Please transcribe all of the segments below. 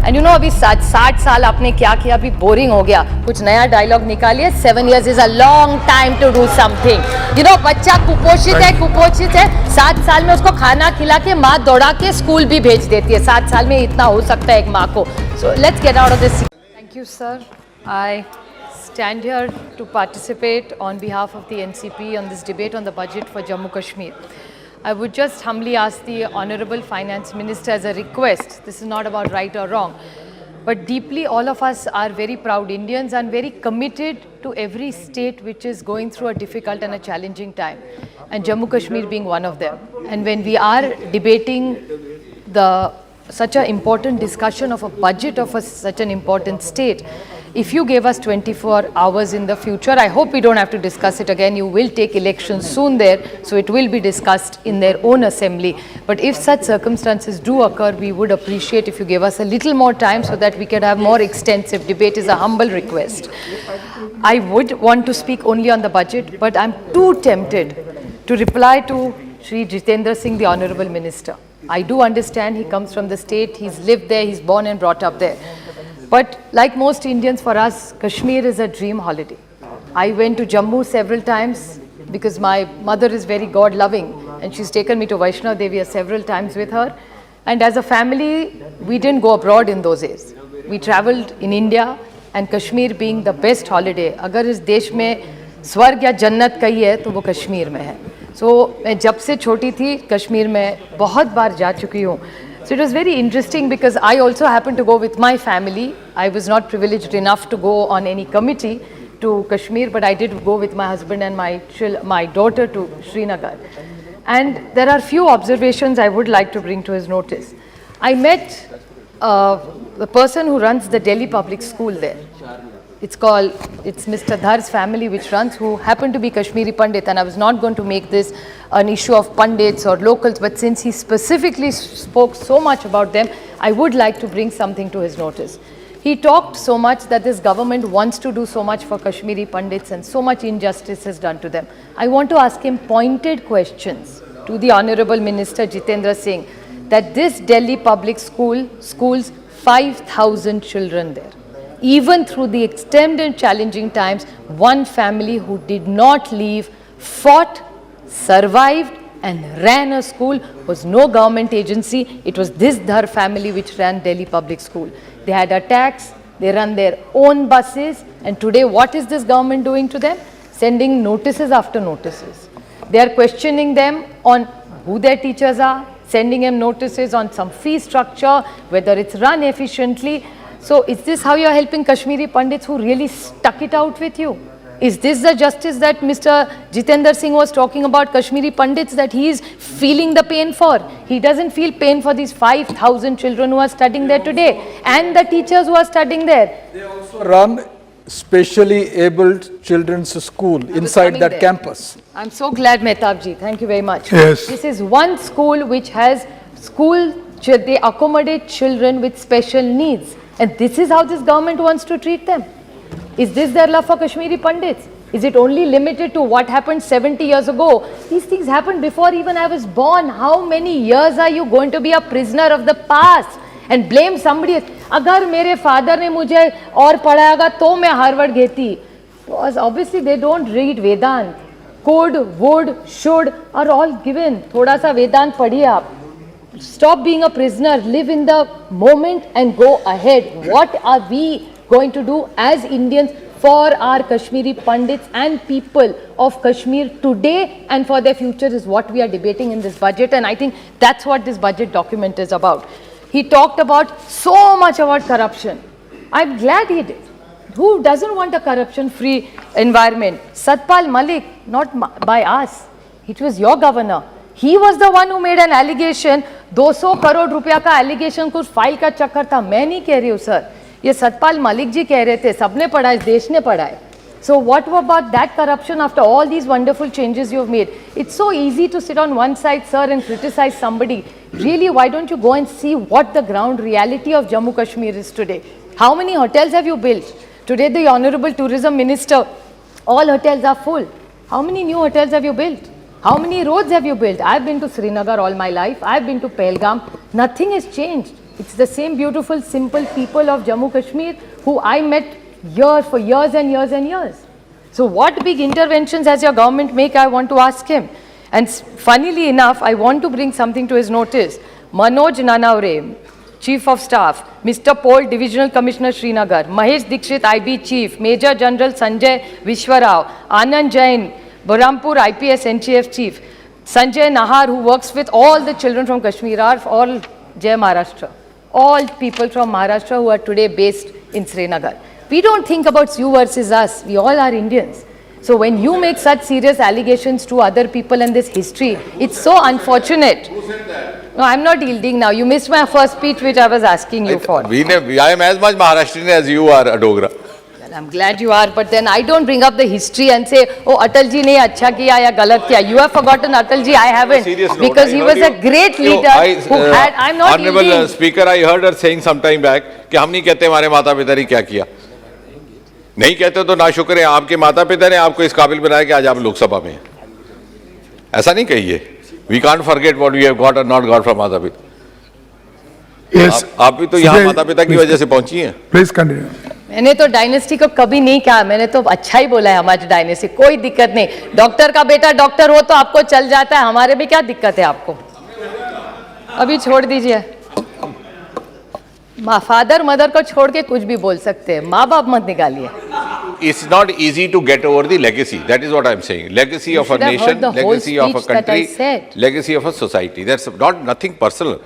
And you know, अभी 60 साल आपने क्या किया, अभी बोरिंग हो गया, कुछ नया डायलॉग निकालिए. 7 years is a long time to do something. You know, बच्चा कुपोषित है, 7 साल में उसको खाना खिला के माँ दौड़ा के स्कूल भी भेज देती है. 7 साल में इतना हो सकता है एक माँ को. So let's get out of this. Thank you, sir. I stand here to participate on behalf of the NCP on this debate on the budget for Jammu Kashmir. I would just humbly ask the Honorable Finance Minister as a request. This is not about right or wrong, but deeply all of us are very proud Indians and very committed to every state which is going through a difficult and a challenging time, and Jammu Kashmir being one of them. And when we are debating such an important discussion of a budget of such an important state, if you gave us 24 hours in the future, I hope we don't have to discuss it again. You will take elections soon there, so it will be discussed in their own assembly. But if such circumstances do occur, we would appreciate if you gave us a little more time so that we could have more extensive debate, is a humble request. I would want to speak only on the budget, but I'm too tempted to reply to Shri Jitendra Singh, the Honorable Minister. I do understand he comes from the state, he's lived there, he's born and brought up there. But like most Indians, for us, Kashmir is a dream holiday. I went to Jammu several times because my mother is very God-loving and she's taken me to Vaishnav Devi several times with her. And as a family, we didn't go abroad in those days. We traveled in India, and Kashmir being the best holiday. अगर इस देश में स्वर्ग या जन्नत कहीं है तो वो कश्मीर में है. So मैं जब से छोटी थी कश्मीर में बहुत बार जा चुकी हूँ. So it was very interesting because I also happened to go with my family. I was not privileged enough to go on any committee to Kashmir, but I did go with my husband and my daughter to Srinagar. And there are few observations I would like to bring to his notice. I met the person who runs the Delhi public school there. It's Mr. Dhar's family which runs, who happened to be Kashmiri Pandit, and I was not going to make this an issue of Pandits or locals, but since he specifically spoke so much about them, I would like to bring something to his notice. He talked so much that this government wants to do so much for Kashmiri Pandits and so much injustice is done to them. I want to ask him pointed questions to the Honorable Minister Jitendra Singh, that this Delhi public school schools 5,000 children there. Even through the extended challenging times, one family who did not leave, fought, survived and ran a school was no government agency. It was this Dhar family which ran Delhi public school. They had attacks, they run their own buses, and today what is this government doing to them? Sending notices after notices. They are questioning them on who their teachers are, sending them notices on some fee structure, whether it's run efficiently. So is this how you are helping Kashmiri Pandits who really stuck it out with you? Is this the justice that Mr. Jitendra Singh was talking about, Kashmiri Pandits, that he is feeling the pain for? He doesn't feel pain for these 5,000 children who are studying there today and the teachers who are studying there. They also run specially abled children's school inside that campus. I'm so glad, Mehtab ji. Thank you very much. Yes. This is one school which has they accommodate children with special needs. And this is how this government wants to treat them. Is this their love for Kashmiri Pandits? Is it only limited to what happened 70 years ago? These things happened before even I was born. How many years are you going to be a prisoner of the past and blame somebody else? अगर मेरे father ने मुझे और पढ़ाएगा तो मैं Harvard घेती. Because obviously they don't read Vedant. Could, would, should are all given. थोड़ा सा वेदांत पढ़िए आप. Stop being a prisoner, live in the moment and go ahead. What are we going to do as Indians for our Kashmiri Pandits and people of Kashmir today and for their future is what we are debating in this budget, and I think that's what this budget document is about. He talked about so much about corruption. I'm glad he did. Who doesn't want a corruption-free environment? Satpal Malik, not by us. It was your governor. He was the one who made an allegation. 200 crore रुपया का allegation कुछ file का चक्कर था. मैं नहीं कह रही हूँ सर, ये सतपाल मलिक जी कह रहे थे. सबने पढ़ा है, देश ने पढ़ा है. So what about that corruption after all these wonderful changes you have made? It's so easy to sit on one side, sir, and criticize somebody. Really, why don't you go and see what the ground reality of Jammu Kashmir is today? How many hotels have you built? Today the Honorable Tourism Minister, all hotels are full. How many new hotels have you built? How many roads have you built? I've been to Srinagar all my life. I've been to Pahalgam. Nothing has changed. It's the same beautiful, simple people of Jammu Kashmir who I met for years and years and years. So what big interventions has your government make, I want to ask him. And funnily enough, I want to bring something to his notice. Manoj Nanavre, Chief of Staff, Mr. Paul, Divisional Commissioner Srinagar, Mahesh Dikshit, IB Chief, Major General Sanjay Vishwarao, Anand Jain, Burhampur IPS NCF Chief, Sanjay Nahar, who works with all the children from Kashmir, are all Jai Maharashtra. All people from Maharashtra who are today based in Srinagar. We don't think about you versus us. We all are Indians. So when you make such serious allegations to other people in this history, it's so unfortunate. Who said that? No, I'm not yielding now. You missed my first speech, which I was asking you for. I am as much Maharashtrian as you are, Adogra. Well, I'm glad you are, but then I don't bring up the history and say, oh, Atalji ne acha kiya ya galat kiya. You have forgotten Atalji, I haven't. Because he was a great leader who had, I'm not Honorable yielding. Speaker, I heard her saying some time back कि हम नहीं कहते हमारे माता पिता ने क्या किया. नहीं कहते तो ना शुक्र है आपके माता पिता ने आपको इस काबिल बनाया कि आज आप लोकसभा में हैं. ऐसा नहीं कहिए. We can't forget what we have got or not got from माता पिता. Yes. आप भी तो यहाँ माता पिता की वजह से पहुंची हैं. Please continue. मैंने तो डायनेस्टी को कभी नहीं कहा, मैंने तो अच्छा ही बोला है हमारी डायनेस्टी, कोई दिक्कत नहीं. डॉक्टर का बेटा डॉक्टर हो तो आपको चल जाता है, हमारे में क्या दिक्कत है आपको? अभी छोड़ दीजिए. फादर मदर को छोड़ के कुछ भी बोल सकते हैं, माँ बाप मत निकालिए. It's not easy to get over the legacy. That is what I'm saying. Legacy of a nation, legacy of a country, legacy of a society. That's not nothing personal.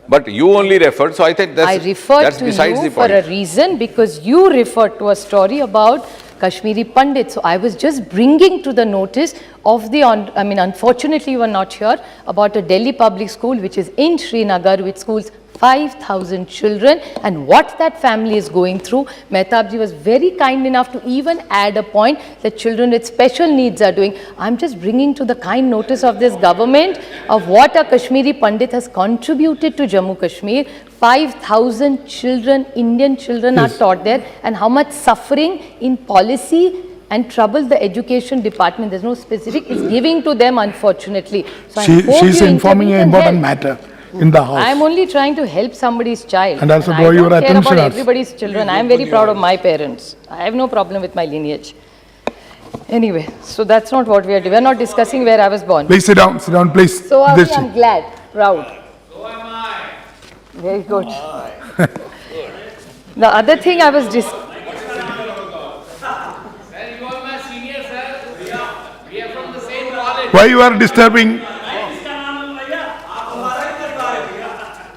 But you only referred, so I think I referred that's to besides you the for point. a reason, because you referred to a story about Kashmiri Pandits. So I was just bringing to the notice of the, unfortunately you were not here, about a Delhi public school which is in Srinagar, which schools 5,000 children, and what that family is going through. Mehtabji was very kind enough to even add a point that children with special needs are doing. I'm just bringing to the kind notice of this government of what a Kashmiri Pandit has contributed to Jammu Kashmir. 5,000 children, Indian children are taught there, and how much suffering in policy and trouble the education department, there's no specific, is giving to them, unfortunately. So I hope She's you informing an intervene and important help. matter in the house. I'm only trying to help somebody's child. And also I draw your don't care attention about also. everybody's children. I'm very proud of my parents. I have no problem with my lineage. Anyway, so that's not what we are doing. We're not discussing where I was born. Please sit down, please. So are we? This I'm seat. glad, proud. So am I. Very good. The other thing I was Sir, you are my senior, sir. We are from the same college. Why you are disturbing?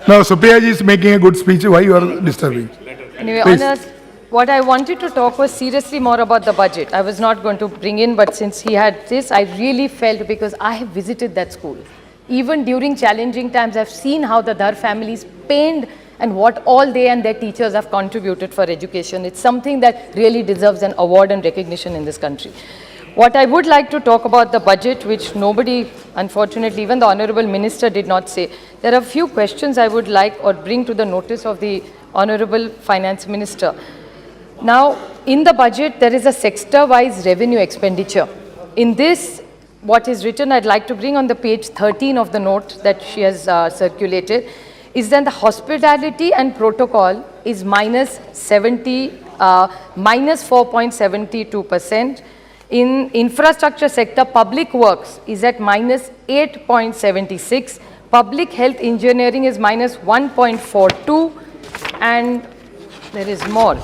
No, Supriya ji is making a good speech. Why you are disturbing? Anyway, Please. Honours, what I wanted to talk was seriously more about the budget. I was not going to bring in, but since he had this, I really felt, because I have visited that school. Even during challenging times, I've seen how the Dhar families pained and what all they and their teachers have contributed for education. It's something that really deserves an award and recognition in this country. What I would like to talk about the budget, which nobody, unfortunately, even the Honorable Minister did not say. There are a few questions I would like or bring to the notice of the Honorable Finance Minister. Now, in the budget, there is a sector-wise revenue expenditure. In this, what is written, I'd like to bring on the page 13 of the note that she has circulated, is that the hospitality and protocol is minus 4.72%. In infrastructure sector, public works is at minus 8.76. Public health engineering is minus 1.42. And there is more.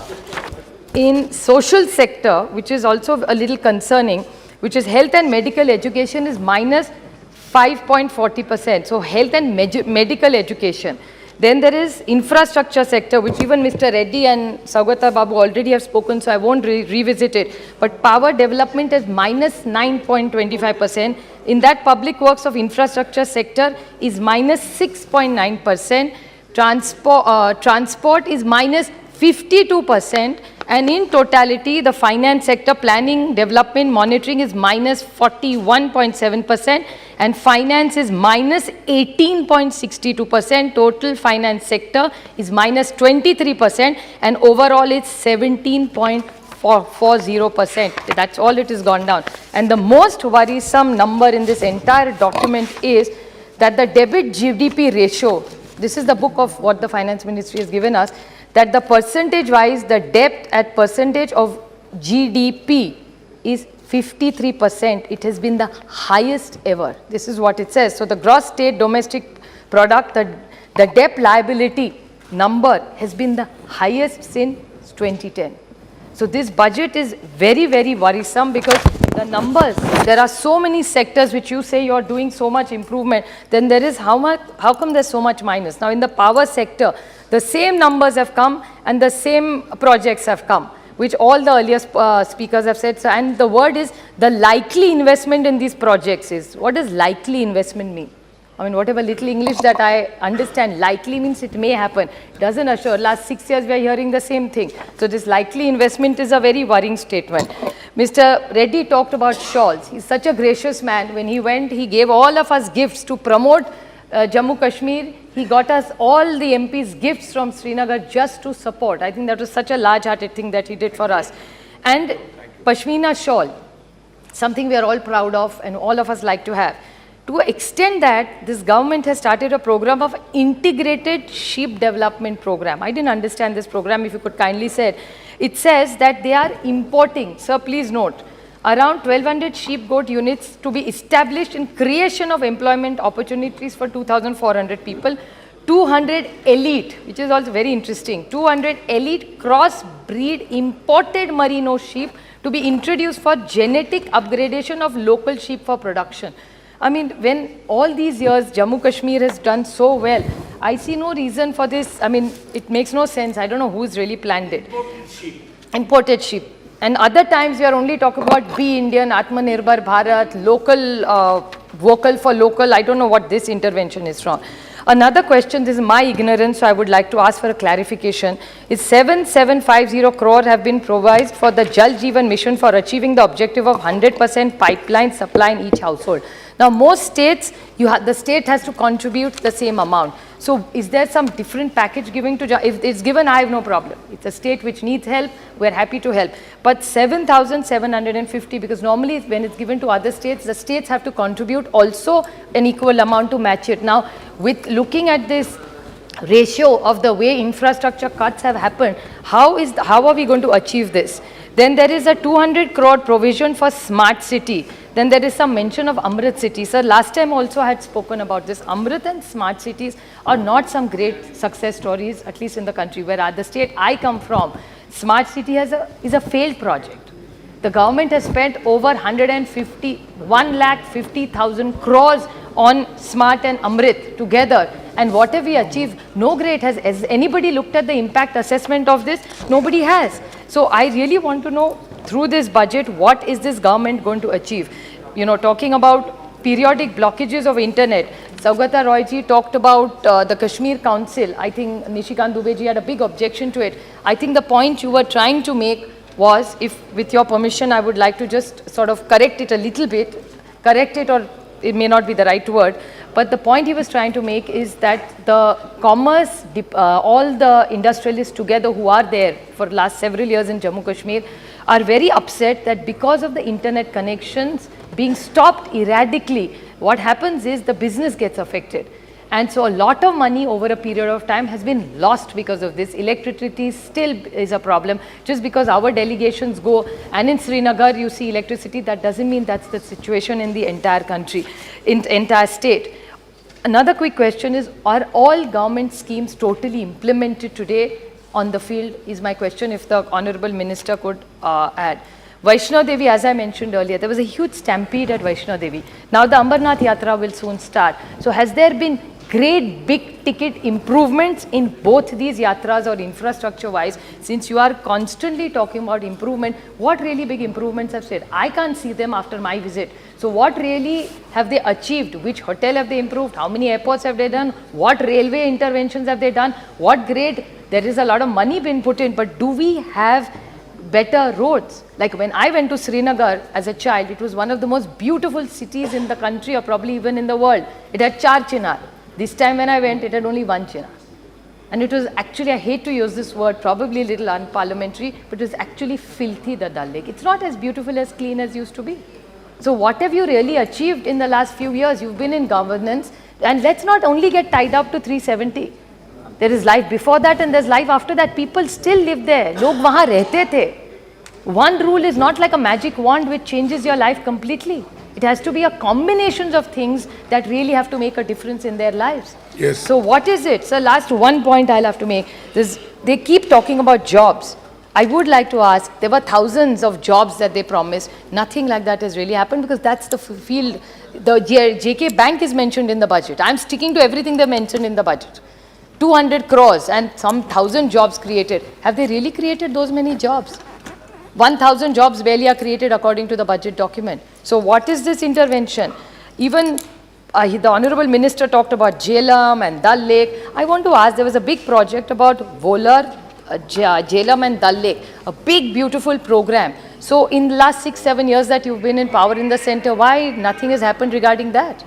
In social sector, which is also a little concerning, which is health and medical education, is minus 5.40%. So health and medical education. Then there is infrastructure sector, which even Mr. Reddy and Saugata Babu already have spoken, so I won't revisit it. But power development is minus 9.25%. In that, public works of infrastructure sector is minus 6.9%. Transport is minus 52%. And in totality, the finance sector, planning, development, monitoring is minus 41.7%, and finance is minus 18.62%. Total finance sector is minus 23%, and overall it's 17.40%. That's all it has gone down. And the most worrisome number in this entire document is that the debit GDP ratio this is the book of what the finance ministry has given us, that the percentage wise, the debt at percentage of GDP is 53%. It has been the highest ever. This is what it says. So the gross state domestic product, the debt liability number has been the highest since 2010. So this budget is very, very worrisome because the numbers, there are so many sectors which you say you're doing so much improvement, then there is how come there's so much minus? Now in the power sector, the same numbers have come and the same projects have come, which all the earlier speakers have said. So, and the word is the likely investment in these projects is, what does likely investment mean? I mean, whatever little English that I understand, likely means it may happen. Doesn't assure. Last 6 years, we are hearing the same thing. So this likely investment is a very worrying statement. Mr. Reddy talked about shawls. He's such a gracious man. When he went, he gave all of us gifts to promote Jammu Kashmir. He got us all the MPs gifts from Srinagar just to support. I think that was such a large-hearted thing that he did for us. And Pashmina shawl, something we are all proud of and all of us like to have. To extend that, this government has started a program of integrated sheep development program. I didn't understand this program, if you could kindly say it. It says that they are importing, sir, please note, around 1,200 sheep goat units to be established in creation of employment opportunities for 2,400 people, 200 elite, which is also very interesting, 200 elite cross-breed imported merino sheep to be introduced for genetic upgradation of local sheep for production. I mean, when all these years Jammu Kashmir has done so well, I see no reason for this. I mean, it makes no sense. I don't know who's really planned it. Imported sheep. And other times we are only talking about Be Indian, Atmanirbhar Bharat, local, vocal for local. I don't know what this intervention is from. Another question, this is my ignorance, so I would like to ask for a clarification, is 7750 crore have been provided for the Jal Jeevan mission for achieving the objective of 100% pipeline supply in each household. Now, most states, the state has to contribute the same amount. So, is there some different package giving to, if it's given, I have no problem. It's a state which needs help, we're happy to help. But 7,750, because normally when it's given to other states, the states have to contribute also an equal amount to match it. Now, with looking at this ratio of the way infrastructure cuts have happened, how are we going to achieve this? Then there is a 200 crore provision for smart city. Then there is some mention of Amrit city. Sir, last time also I had spoken about this. Amrit and smart cities are not some great success stories, at least in the country, where at the state I come from, smart city is a failed project. The government has spent over 1,50,000 crores on smart and Amrit together. And what have we achieved? No great. Has anybody looked at the impact assessment of this? Nobody has. So I really want to know through this budget, what is this government going to achieve? You know, talking about periodic blockages of internet. Saugata Roy ji talked about the Kashmir Council. I think Nishikant Dubey ji had a big objection to it. I think the point you were trying to make was, if with your permission, I would like to just sort of correct it a little bit, correct it, or it may not be the right word, but the point he was trying to make is that the commerce, all the industrialists together who are there for the last several years in Jammu Kashmir are very upset that because of the internet connections being stopped erratically, what happens is the business gets affected. And so a lot of money over a period of time has been lost because of this. Electricity still is a problem. Just because our delegations go, and in Srinagar you see electricity, that doesn't mean that's the situation in the entire country, in entire state. Another quick question is, are all government schemes totally implemented today on the field, is my question, if the Honorable Minister could add. Vaishno Devi, as I mentioned earlier, there was a huge stampede at Vaishno Devi. Now the Ambarnath Yatra will soon start. So has there been great big ticket improvements in both these yatras or infrastructure wise? Since you are constantly talking about improvement, what really big improvements have said? I can't see them after my visit. So what really have they achieved? Which hotel have they improved? How many airports have they done? What railway interventions have they done? What grade? There is a lot of money being put in, but do we have better roads? Like when I went to Srinagar as a child, it was one of the most beautiful cities in the country, or probably even in the world. It had 4 chinar. This time when I went, it had only 1 chinar. And it was actually, I hate to use this word, probably a little unparliamentary, but it was actually filthy, the Dal Lake. It's not as beautiful, as clean as used to be. So what have you really achieved in the last few years? You've been in governance. And let's not only get tied up to 370. There is life before that and there's life after that. People still live there. लोग वहाँ रहते थे. One rule is not like a magic wand which changes your life completely. It has to be a combination of things that really have to make a difference in their lives. Yes. So what is it? So last one point I'll have to make is they keep talking about jobs. I would like to ask, there were thousands of jobs that they promised. Nothing like that has really happened because that's the field. The JK Bank is mentioned in the budget. I'm sticking to everything they mentioned in the budget. 200 crores and some 1,000 jobs created. Have they really created those many jobs? 1,000 jobs barely are created according to the budget document. So what is this intervention? Even the Honorable Minister talked about Jhelum and Dal Lake. I want to ask, there was a big project about Volar, Jhelum and Dal Lake, a big beautiful program. So in the last 6-7 years that you've been in power in the center, why nothing has happened regarding that?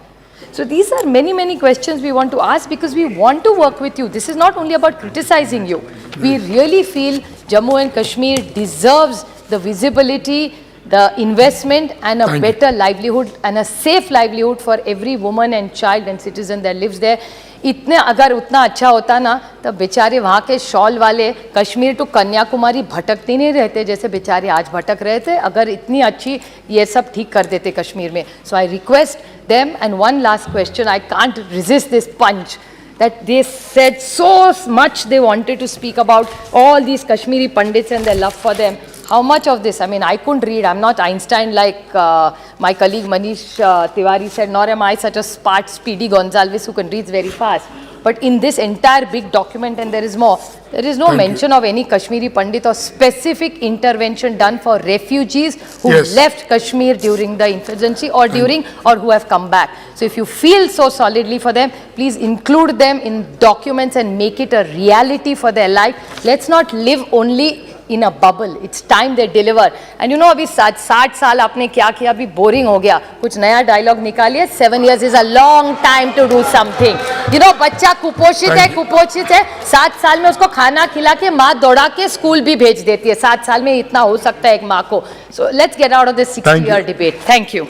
So these are many questions we want to ask because we want to work with you. This is not only about criticizing you. We really feel Jammu and Kashmir deserves the visibility, the investment and a better livelihood and a safe livelihood for every woman and child and citizen that lives there. इतने अगर उतना अच्छा होता ना तो बेचारे वहाँ के शॉल वाले कश्मीर टू कन्याकुमारी भटकते नहीं रहते जैसे बेचारे आज भटक रहे थे अगर इतनी अच्छी ये सब ठीक कर देते कश्मीर में. So I request them, and one last question, I can't resist this punch that they said so much they wanted to speak about all these Kashmiri Pandits and their love for them. How much of this? I mean, I couldn't read. I'm not Einstein like my colleague Manish Tiwari said, nor am I such a smart, speedy Gonzalez who can read very fast. But in this entire big document, and there is more, there is no mention of any Kashmiri Pandit or specific intervention done for refugees who left Kashmir during the insurgency or during or who have come back. So if you feel so solidly for them, please include them in documents and make it a reality for their life. Let's not live only in a bubble. It's time they deliver. And you know, अभी 60 साल आपने क्या किया, अभी boring हो गया, कुछ नया dialogue निकालिए. 7 years is a long time to do something. You know, बच्चा कुपोषित है, 7 साल में उसको खाना खिला के माँ दौड़ा के स्कूल भी भेज देती है. 7 साल में इतना हो सकता है एक माँ को. So let's get out of this 60-year debate. Thank you.